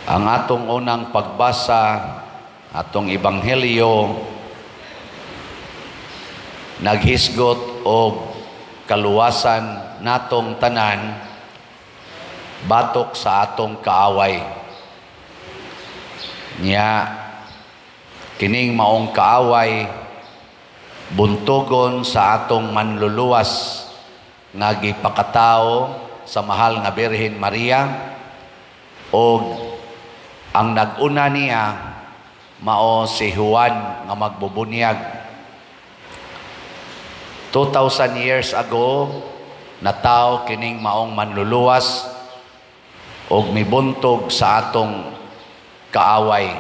Ang atong unang pagbasa, atong ebanghelyo, naghisgot og kaluwasan natong tanan batok sa atong kaaway. Nya kining maong kaaway buntogon sa atong manluluwas nga gipakatao sa mahal nga Birhen Maria, og ang nag-una niya mao si Juan nga magbubunyag. 2,000 years ago nataw kining maong manluluwas og mibuntog sa atong kaaway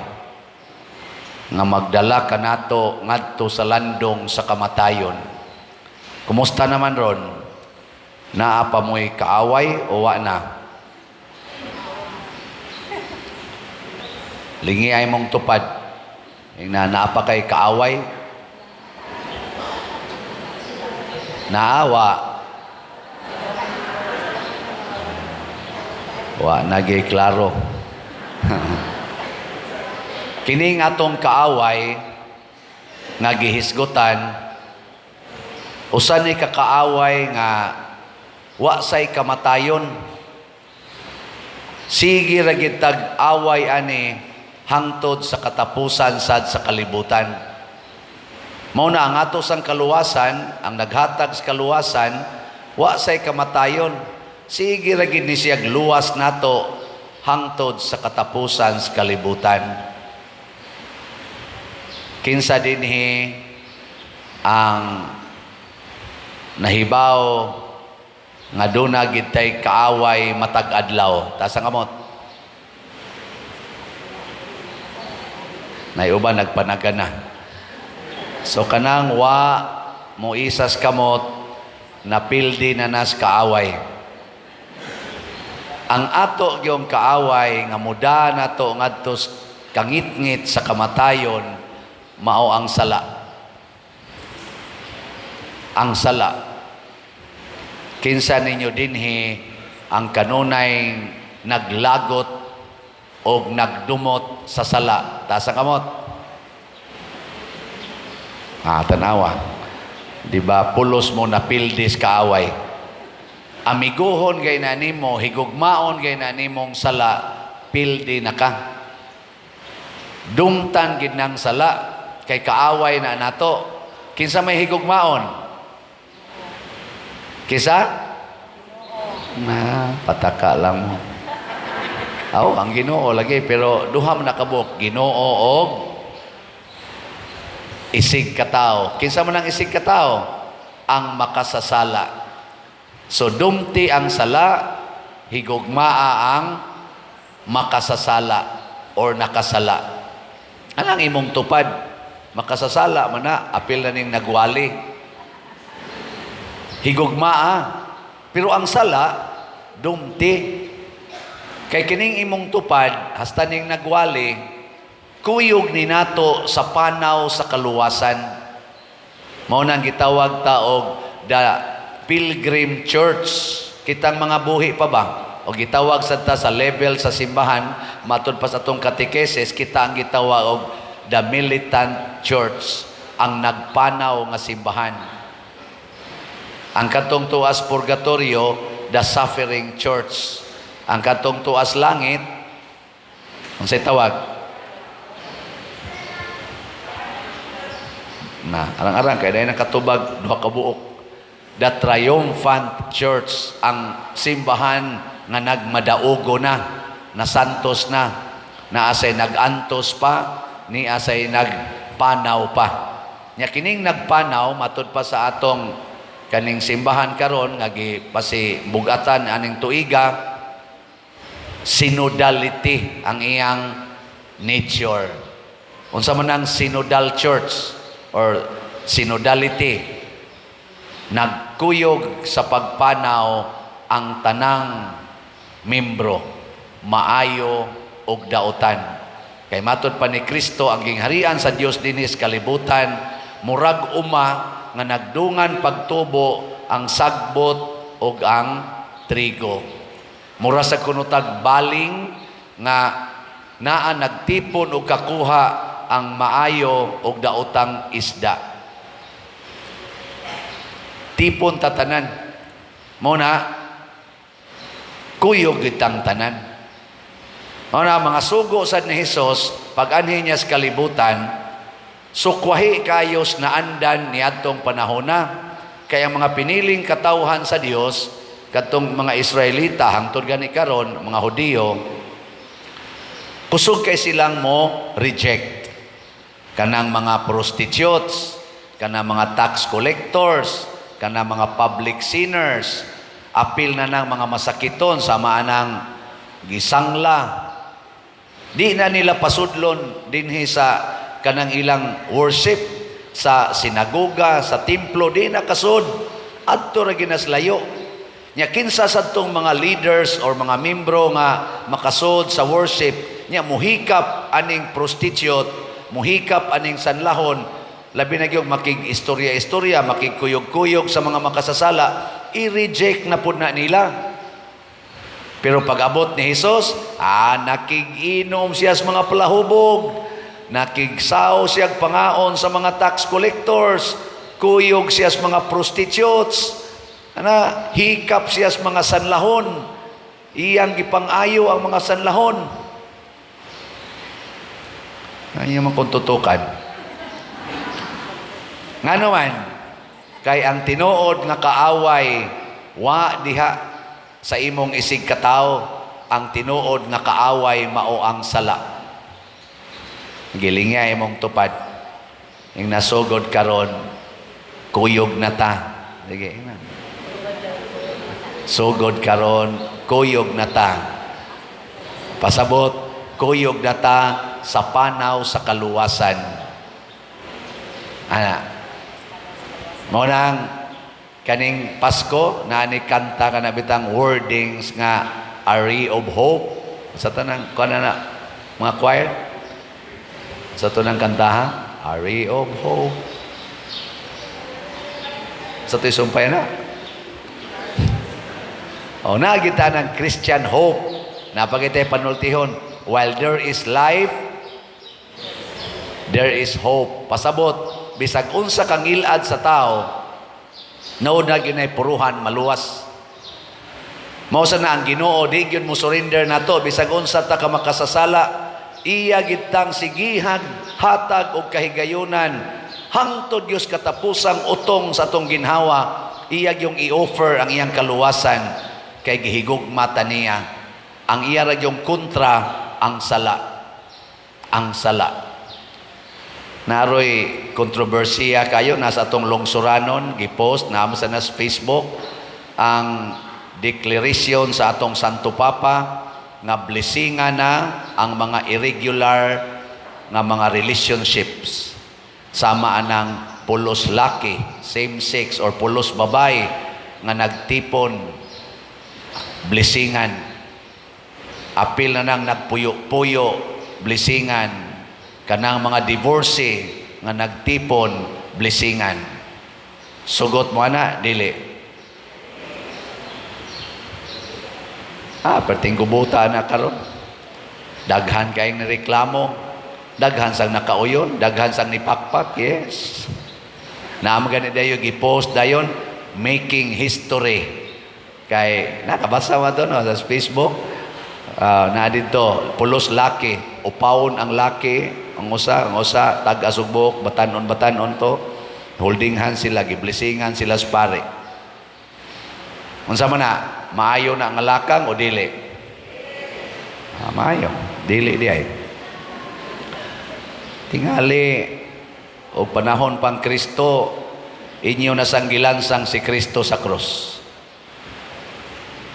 nga magdala kanato ngadto sa landong sa kamatayon. Kumusta naman ron? Naa pa mo'y kaaway o wa na? Lingi ay mong tupad. Naa pa kay kaaway? Naawa. Wa nagay klaro. Kining atong kaaway nga gihisgutan, usa ni kakaaway nga wa say kamatayon. Sige ra gid tag away ani hangtod sa katapusan sad sa kalibutan. Mao na ang atos ang kaluwasan, ang naghatag sa kaluwasan, wa say kamatayon. Sige ra gid ni siya luwas nato hangtod sa katapusan sa kalibutan. Kinsa dinhi ang nahibaw nga duna gid tay kaaway matag adlaw? Tasa kamot. Nay uban nagpanagana. So kanang wa mo isas kamot napildi na nas kaaway. Ang ato gyung kaaway nga muda nato ngadto kangitngit sa kamatayon mao ang sala. Ang sala. Kinsa ninyo dinhi ang kanunay naglagot o nagdumot sa sala? Tasa kamot. Tanawa. Diba, pulos mo na pildis kaaway. Amiguhon gay na nimo, higugmaon gay na nimong sala, pildi na ka. Dumtan gid nang sala, kay kaaway na nato. Kinsa may higugmaon? Kisa? Pataka lang mo. Ang Ginoo lagi, pero duha man nakabuk, Ginoo og isig katao. Kinsa man ang isig katao? Ang makasasala. So dumti ang sala, higugmaa ang makasasala or nakasala. Anang imong tupad? Makasasala man na, apil na ning nagwali. Higugmaa. Pero ang sala, dumti. Kay kining imong tupad, hasta ning nagwali, kuyog ni nato sa panaw sa kaluwasan. Mao nang gitawag ta og the Pilgrim Church. Kitang mga buhi pa ba? O gitawag sa ta sa level sa simbahan, matud pa sa atong katekesis, kita ang gitawag og the Militant Church, ang nagpanaw nga simbahan. Ang katong tuas purgatorio, the Suffering Church. Ang katong tuas langit, ang say tawag? Arang-arang, kaya na nakatubag, duha ka buok. The Triumphant Church, ang simbahan nga nagmadaugo na santos na asay nagantos pa, ni asay nagpanaw pa. Nya kining nagpanaw, matud pa sa atong kaning simbahan karon nga gipasibugatan aning tuiga, synodality ang iyang nature. Unsa man ang synodal church or synodality? Nagkuyog sa pagpanaw ang tanang membro, maayo og dautan. Kay matud pa ni Kristo, ang gingharian sa Dios dinis kalibutan, murag uma nga nagdungan pagtubo ang sagbot ug ang trigo. Mura sa kunutag baling nga naa nagtipon o kakuha ang maayo o daotang isda. Tipon tatanan. Muna, kuyog itang tanan. Muna, mga sugo sad ni Hesus, pag-anhin niya sa kalibutan, sukwahi kayos na andan ni atong panahona. Kaya mga piniling katawhan sa Dios, katong mga Israelita, hangtod gani karon, mga Hudiyo, kusog kay silang mo reject. Kanang mga prostitutes, kanang mga tax collectors, kanang mga public sinners, apil na ng mga masakiton, sama ng gisangla. Di na nila pasudlon dinhi sa kanang ilang worship, sa sinagoga, sa templo, di na kasud. Adto ra ginaslayo. Nya kinsa sadtong mga leaders or mga membro nga makasud sa worship, nya muhikap aning prostitute, muhikap aning sanlahon, labi na gyud makig-istorya-istorya, makigkuyog-kuyog sa mga makasasala, i-reject na pud na nila. Pero pag-abot ni Hesus, nakig-inom siya sa mga palahubog, nakigsaw siya pangaon sa mga tax collectors, kuyog siya sa mga prostitutes, hikap siya sa mga sanlahon, iyang gipang-ayo ang mga sanlahon. Ngayon man kung tutukan. Nga naman, kay ang tinuod nga kaaway, wa diha sa imong isig katao, ang tinuod nga kaaway mao ang sala. Gilingya imong tupad. Yung nasugod karon, kuyog na ta. Sige, sugod karon, kuyog na ta. Pasabot, kuyog na ta sa panaw sa kaluwasan. Munang kaning Pasko, na ni kanta ka na bitang wordings nga, a ray of hope. Sa tanang, mga choir, sa ito ng kantahan, a ray of hope. Sa ito sumpay na. Nakita ng Christian hope. Napagitay panultihon, while there is life, there is hope. Pasabot, bisag unsa kang ilad sa tao, nauna ginay puruhan, maluwas. Mausa na ang Ginoo, di gyud mo surrender na to, bisag unsa ta ka makasasala, iya gitang sigihan, hatag o kahigayunan, hangtod Diyos katapusang utong sa atong ginhawa, iya yung i-offer ang iyang kaluwasan, kay gihigugma ta niya. Ang iya ra yung kontra, ang sala. Ang sala. Naroy kontrobersiya kayo, nasa atong lungsuranon, gipost, naman sa nas Facebook, ang declaration sa atong Santo Papa, nga blessingan na ang mga irregular nga mga relationships, sama anang pulos laki, same sex or pulos babay nga nagtipon, blessingan. Apil na nang nagpuyo-puyo, blessingan. Kanang mga divorce nga nagtipon, blessingan. Sugot mo na, dili. Perting gubuta na karon. Daghan kayong nireklamo, daghan sang nakauyon, daghan sang nipakpak, yes. Naamagan ni dayo gipost dayon, making history. Kay nakabasa mo doon sa Facebook, na dito, pulos laki, upawon ang laki, ang usa, tag-asugbok, batanon to, holding hands sila, giblessingan sila sa pare. Unsa man na, maayo na ang lakang o dili? Maayo, dili di ay. Tingali, o panahon pang Kristo, inyo nasanggilansang si Kristo sa krus.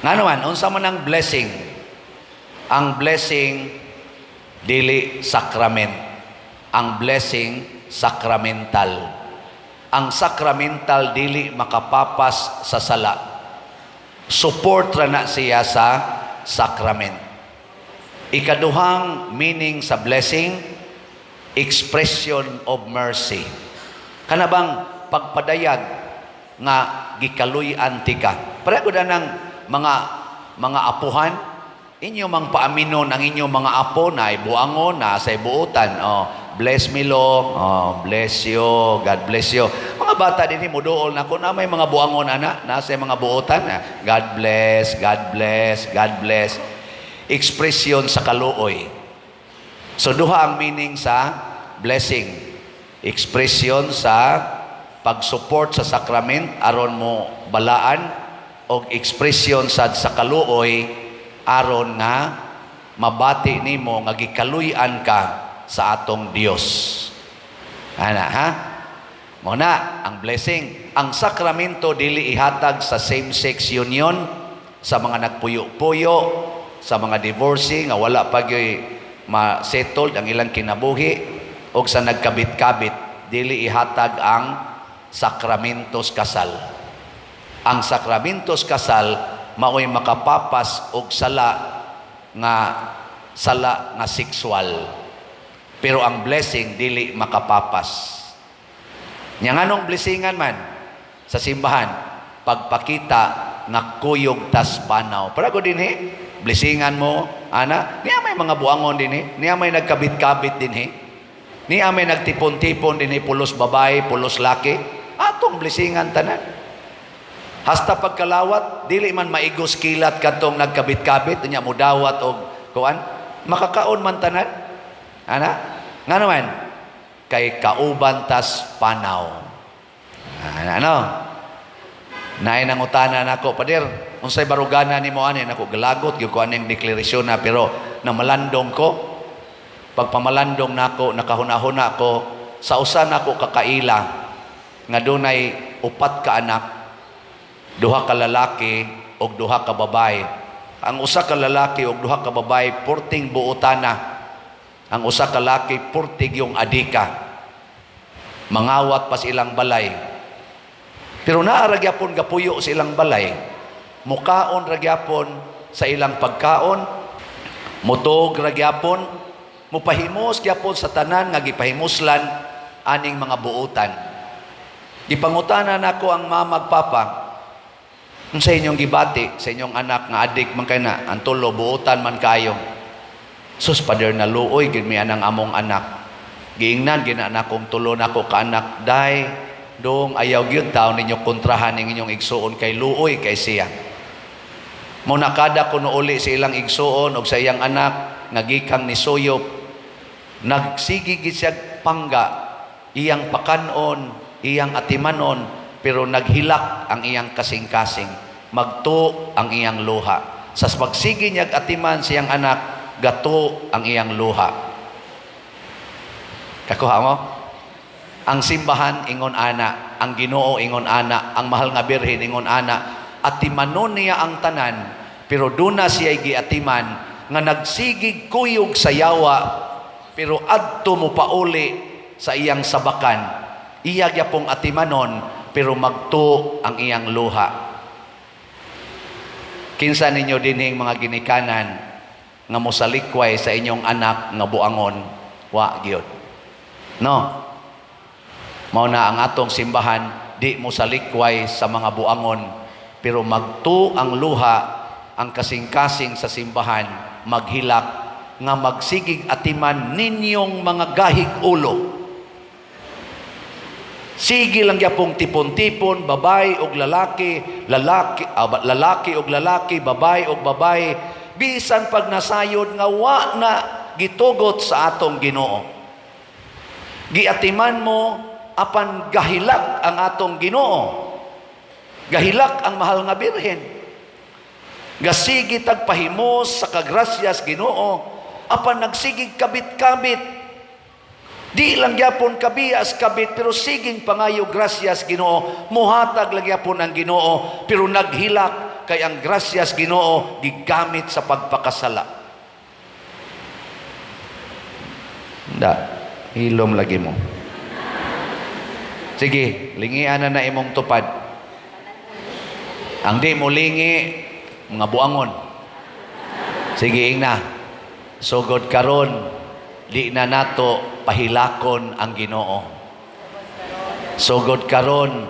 Nga naman, unsa man ang blessing? Ang blessing, dili sakrament. Ang blessing, sakramental. Ang sakramental, dili makapapas sa sala. Support ra na siya sa sacrament. Ikaduhang meaning sa blessing, expression of mercy. Kanabang pagpadayag nga gikaluy-an ti ka. Pareho na ng mga apuhan, inyo mang paaminon ang inyong mga apo na ibuangon na sa ibuutan. Oh, bless me Lord. Oh, bless you. God bless you. Mga bata din muduol na ko na may mga buangon ana na sa mga buutan. God bless, God bless, God bless. Ekspresyon sa kaluoy. So duha ang meaning sa blessing. Ekspresyon sa pag-support sa sakrament aron mo balaan o ekspresyon sa kaluoy aron nga mabati nimo nga gikaluy-an ka sa atong Dios. Ana ha? Muna ang blessing, ang sakramento dili ihatag sa same-sex union, sa mga nagpuyo-puyo, sa mga divorcee nga wala pa gyud ma-settled ang ilang kinabuhi o sa nagkabit-kabit, dili ihatag ang sakramentos kasal. Ang sakramentos kasal mao'y makapapas og sala nga sexual. Pero ang blessing dili makapapas. Nya nganong blessingan man sa simbahan pagpakita nga kuyog tas panaw. Para ko dinhi blessingan mo ana, niya may mga buangon dinhi, niya may nagkabit-kabit dinhi. Niya may nagtipon-tipon dinhi pulos babae, pulos laki. Atong blessingan tanan. Hasta pagkalawat, dili man maigos kilat katong nagkabit-kabit, niya mudawat og kuan, makakaon man tanan. Ana? Nga naman, kay kauban tas panaw. Ano? Naay nangutana nako, pader, unsay barugana nimo ani nako galagot gyud ko aning deklarasyon na pero namalandong ko. Pagpamalandong nako, nakahuna-huna ko sa usa nako kakaila nga dunay 4 ka anak. 2 ka lalaki o 2 ka babae. Ang usa ka lalaki o 2 ka babae, purting buotana. Ang usa ka lalaki, purtig yung adika. Mangawat pa silang balay. Pero naaragyapon gapuyo sa ilang balay. Mukaon ragyapon sa ilang pagkaon. Mutog ragyapon. Mupahimos gyapon sa tanan nga gipahimuslan aning mga buotan. Gipangutana nako ang mama ug papa, sa inyong gibati, sa inyong anak nga adik man kay na, ang tulo, buutan man kayo. Sus, pader na luoy, gid mi anang among anak. Giingnan, ginaanak kong tulo na ko kaanak, day, dong ayaw gyud taon ninyo kontrahan ng inyong igsuon kay luoy kay siya. Muna kada ko uli sa ilang igsuon o sa iyang anak, nagikang ni Suyop, nagsigigit siya pangga, iyang pakanon, iyang atimanon, pero naghilak ang iyang kasing-kasing. Magto ang iyang luha. Sa pagsigi niya atiman siyang anak, gato ang iyang luha. Kakuha mo? Ang simbahan ingon ana, ang Ginoo ingon ana, ang mahal nga birhen ingon ana, atimanon niya ang tanan, pero duna siya giatiman nga nagsigig kuyog sa yawa, pero adto mo pauli sa iyang sabakan. Iya gyapong atimanon, pero magto ang iyang luha. Kinsa ninyo dinhing mga ginikanan nga mosalikway sa inyong anak nga buangon, wa gyud. No. Mao na ang atong simbahan, di mosalikway sa mga buangon, pero magto ang luha, ang kasing-kasing sa simbahan, maghilak nga magsigig atiman ninyong mga gahig ulo. Sige lang gyapong tipon-tipon, babae og lalaki, lalaki og lalaki, babae og babae, bisan pag nasayod nga wa na gitugot sa atong Ginoo. Giatiman mo apan gahilak ang atong Ginoo. Gahilak ang mahal nga birhen. Gasigi tagpahimos sa kagrasyas Ginoo, apan nagsigig kabit-kabit. Di lang gyapon kabias kabit, pero siging pangayo grasyas Ginoo, muhatag lang gyapon ang Ginoo, pero naghilak kay ang grasyas Ginoo gigamit sa pagpakasala. Hilom lagi mo. Sige, lingian na imong tupad. Ang di mo lingi, mga buangon. Sige, ingna. Sugod karon, di na nato pahilakon ang Ginoo. Sugod karon,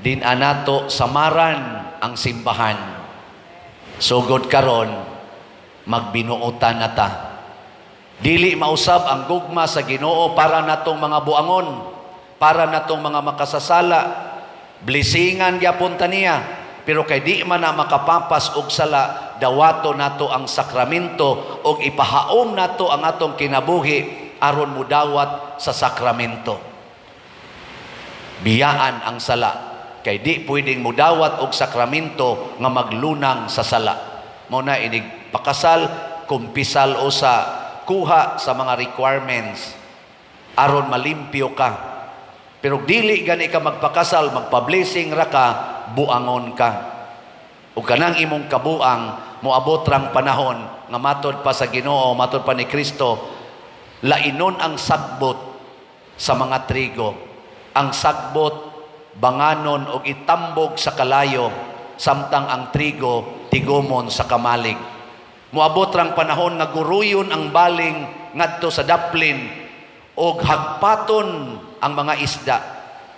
din anato samaran ang simbahan. Sugod karon, magbinuotan na ta. Dili mausab ang gugma sa Ginoo para natong mga buangon, para natong mga makasasala. Blessingan gyapon ta niya, pero kay di man na makapapas og sala, dawato nato ang sakramento og ipahaom nato ang atong kinabuhi aron mudawat sa sakramento. Biyaan ang sala, kay di pwedeng mudawat og sakramento nga maglunang sa sala. Mao na inig pakasal, kumpisal o sa kuha sa mga requirements aron malimpyo ka. Pero dili gani ka magpakasal, magpa-blessing ra ka, buangon ka. O kanang imong kabuang moabot rang panahon nga matod pa sa Ginoo, matod pa ni Kristo, lainon ang sagbot sa mga trigo. Ang sagbot banganon og itambog sa kalayo, samtang ang trigo tigomon sa kamalig. Moabot rang panahon nga guruyon ang baling ngadto sa daplin og hagpaton ang mga isda.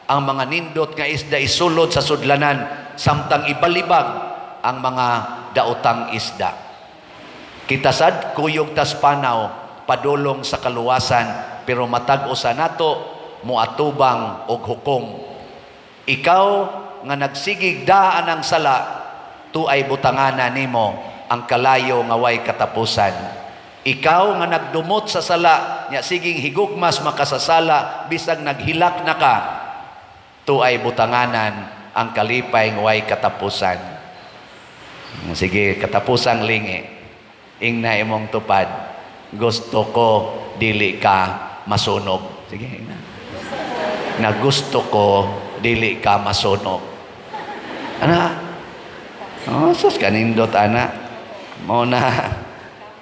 Ang mga nindot nga isda isulod sa sudlanan, samtang ibalibag ang mga daotang isda. Kita sad kuyog tas panaw padulong sa kaluwasan, pero matag usa nato muatubang og hukom. Ikaw nga nagsigig daan ang sala, tuay butangana nimo ang kalayo nga way katapusan. Ikaw nga nagdumot sa sala, nya siging higugmas makasasala, bisag naghilak na ka, tuay butanganan ang kalipay nga way katapusan. Sige, katapusang lingi, ingna imong tupad, gusto ko dili ka masunog. Sige, ingna. Na gusto ko dili ka masunog. Ana, oh, sus kanindot ana. Mao na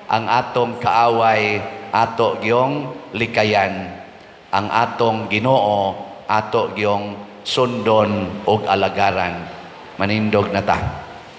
ang atong kaaway, ato gyong likayan. Ang atong Ginoo, ato gyong sundon og alagaran. Manindog na ta.